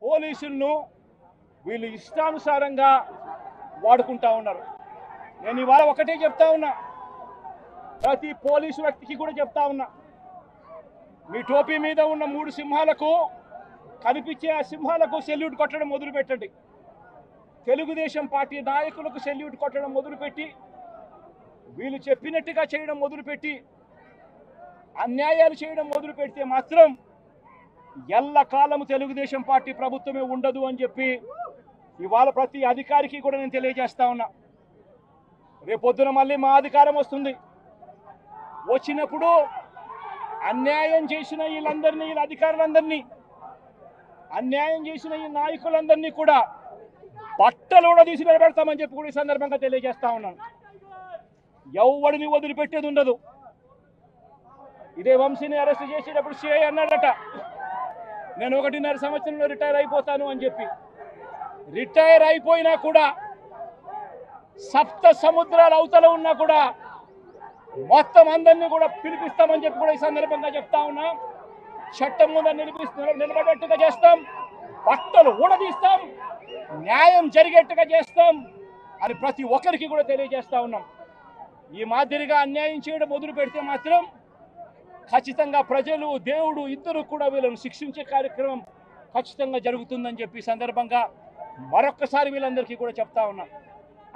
పోలీసులను వీళ్ళు ఇష్టానుసారంగా వాడుకుంటా ఉన్నారు. నేను ఇవాళ ఒకటే చెప్తా ఉన్నా, ప్రతి పోలీసు వ్యక్తికి కూడా చెప్తా ఉన్నా, మీ టోపీ మీద ఉన్న 3 సింహాలకు కనిపించే ఆ సింహాలకు సెల్యూట్ కొట్టడం మొదలుపెట్టండి. తెలుగుదేశం పార్టీ నాయకులకు సెల్యూట్ కొట్టడం మొదలుపెట్టి, వీళ్ళు చెప్పినట్టుగా చేయడం మొదలుపెట్టి, అన్యాయాలు చేయడం మొదలు పెడితే మాత్రం ఎల్లకాలము తెలుగుదేశం పార్టీ ప్రభుత్వమే ఉండదు అని చెప్పి ఇవాళ ప్రతి అధికారికి కూడా నేను తెలియజేస్తా ఉన్నా. రేపొద్దున మళ్ళీ మా అధికారం వస్తుంది. వచ్చినప్పుడు అన్యాయం చేసిన వీళ్ళందరినీ, వీళ్ళ అధికారులందరినీ, అన్యాయం చేసిన ఈ నాయకులందరినీ కూడా బట్టలు కూడా తీసి నిలబెడతామని చెప్పి కూడా ఈ సందర్భంగా తెలియజేస్తా ఉన్నాను. ఎవడిని వదిలిపెట్టేది ఉండదు. ఇదే వంశీని అరెస్ట్ చేసేటప్పుడు సిఐ అన్నాడట, నేను 1.5 సంవత్సరంలో రిటైర్ అయిపోతాను అని చెప్పి. రిటైర్ అయిపోయినా కూడా, సప్త సముద్రాల అవతల ఉన్నా కూడా మొత్తం అందరినీ కూడా పిలిపిస్తామని చెప్పి కూడా ఈ సందర్భంగా చెప్తా ఉన్నా. చట్టం ముందు నిలబడేట్టుగా చేస్తాం, బట్టలు ఊడదీస్తాం, న్యాయం జరిగేట్టుగా చేస్తాం అని ప్రతి ఒక్కరికి కూడా తెలియజేస్తా ఉన్నాం. ఈ మాదిరిగా అన్యాయం చేయడం మొదలు పెడితే మాత్రం ఖచ్చితంగా ప్రజలు, దేవుడు ఇద్దరు కూడా వీళ్ళను శిక్షించే కార్యక్రమం ఖచ్చితంగా జరుగుతుందని చెప్పి సందర్భంగా మరొక్కసారి వీళ్ళందరికీ కూడా చెప్తా ఉన్నా.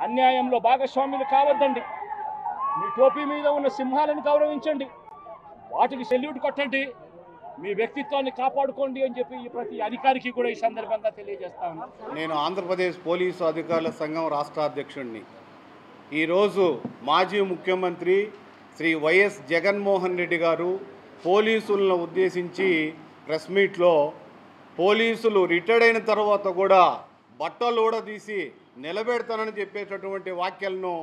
అన్యాయంలో భాగస్వాములు కావద్దండి. మీ టోపీ మీద ఉన్న సింహాలను గౌరవించండి, వాటికి సెల్యూట్ కొట్టండి, మీ వ్యక్తిత్వాన్ని కాపాడుకోండి అని చెప్పి ప్రతి అధికారికి కూడా ఈ సందర్భంగా తెలియజేస్తా ఉన్నా. నేను ఆంధ్రప్రదేశ్ పోలీసు అధికారుల సంఘం రాష్ట్ర అధ్యక్షుడిని. ఈరోజు మాజీ ముఖ్యమంత్రి శ్రీ వైఎస్ జగన్మోహన్ రెడ్డి గారు పోలీసులను ఉద్దేశించి ప్రెస్ మీట్లో పోలీసులు రిటైర్డ్ అయిన తర్వాత కూడా బట్టలు కూడా తీసి నిలబెడతానని చెప్పేటటువంటి వ్యాఖ్యలను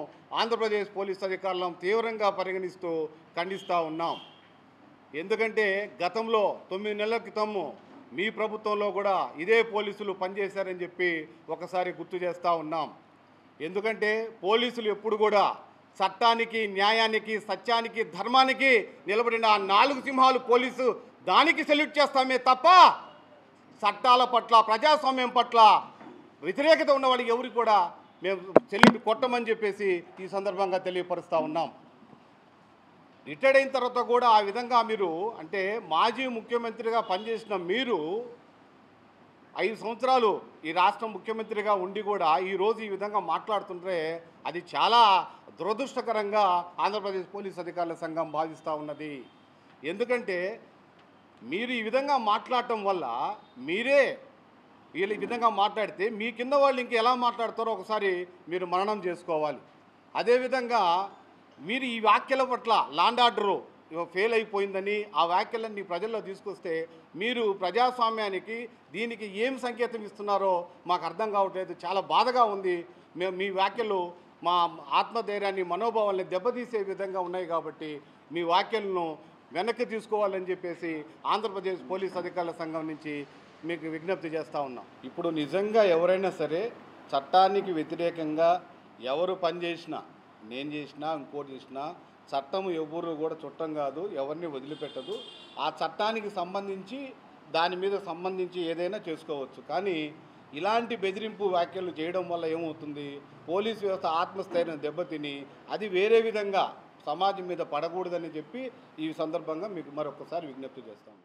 ఆంధ్రప్రదేశ్ పోలీస్ అధికారులను తీవ్రంగా పరిగణిస్తూ ఖండిస్తూ ఉన్నాం. ఎందుకంటే గతంలో 9 నెలల క్రితము మీ ప్రభుత్వంలో కూడా ఇదే పోలీసులు పనిచేశారని చెప్పి ఒకసారి గుర్తు చేస్తూ ఉన్నాం. ఎందుకంటే పోలీసులు ఎప్పుడు కూడా చట్టానికి, న్యాయానికి, సత్యానికి, ధర్మానికి నిలబడిన ఆ 4 సింహాలు పోలీసు, దానికి సెల్యూట్ చేస్తామే తప్ప చట్టాల పట్ల, ప్రజాస్వామ్యం పట్ల వ్యతిరేకత ఉన్న వాళ్ళకి ఎవరికి కూడా మేము సెల్యూట్ కొట్టమని చెప్పేసి ఈ సందర్భంగా తెలియపరుస్తూ ఉన్నాం. రిటైర్డ్ అయిన తర్వాత కూడా ఆ విధంగా మీరు, అంటే మాజీ ముఖ్యమంత్రిగా పనిచేసిన మీరు 5 సంవత్సరాలు ఈ రాష్ట్ర ముఖ్యమంత్రిగా ఉండి కూడా ఈరోజు ఈ విధంగా మాట్లాడుతుంటే అది చాలా దురదృష్టకరంగా ఆంధ్రప్రదేశ్ పోలీస్ అధికారుల సంఘం భావిస్తూ ఉన్నది. ఎందుకంటే మీరు ఈ విధంగా మాట్లాడటం వల్ల, మీరే వీళ్ళు ఈ విధంగా మాట్లాడితే మీ కింద వాళ్ళు ఇంక ఎలా మాట్లాడతారో ఒకసారి మీరు మననం చేసుకోవాలి. అదేవిధంగా మీరు ఈ వ్యాఖ్యల పట్ల లాండ్ ఆర్డరు ఫెయిల్ అయిపోయిందని ఆ వ్యాఖ్యలన్నీ ప్రజల్లో తీసుకొస్తే మీరు ప్రజాస్వామ్యానికి, దీనికి ఏం సంకేతం ఇస్తున్నారో మాకు అర్థం కావట్లేదు. చాలా బాధగా ఉంది. మేము మీ వ్యాఖ్యలు మా ఆత్మధైర్యాన్ని, మనోభావాల్ని దెబ్బతీసే విధంగా ఉన్నాయి కాబట్టి మీ వ్యాఖ్యలను వెనక్కి తీసుకోవాలని చెప్పేసి ఆంధ్రప్రదేశ్ పోలీస్ అధికారుల సంఘం నుంచి మీకు విజ్ఞప్తి చేస్తూ ఉన్నాం. ఇప్పుడు నిజంగా ఎవరైనా సరే చట్టానికి వ్యతిరేకంగా ఎవరు పనిచేసినా, నేను చేసినా, ఇంకోటి చేసినా, చట్టం ఎవరు కూడా చుట్టం కాదు, ఎవరిని వదిలిపెట్టదు. ఆ చట్టానికి సంబంధించి, దాని మీద సంబంధించి ఏదైనా చేసుకోవచ్చు. కానీ ఇలాంటి బెదిరింపు వ్యాఖ్యలు చేయడం వల్ల ఏమవుతుంది, పోలీసు వ్యవస్థ ఆత్మస్థైర్యం దెబ్బతిని అది వేరే విధంగా సమాజం మీద పడకూడదని చెప్పి ఈ సందర్భంగా మీకు మరొకసారి విజ్ఞప్తి చేస్తాను.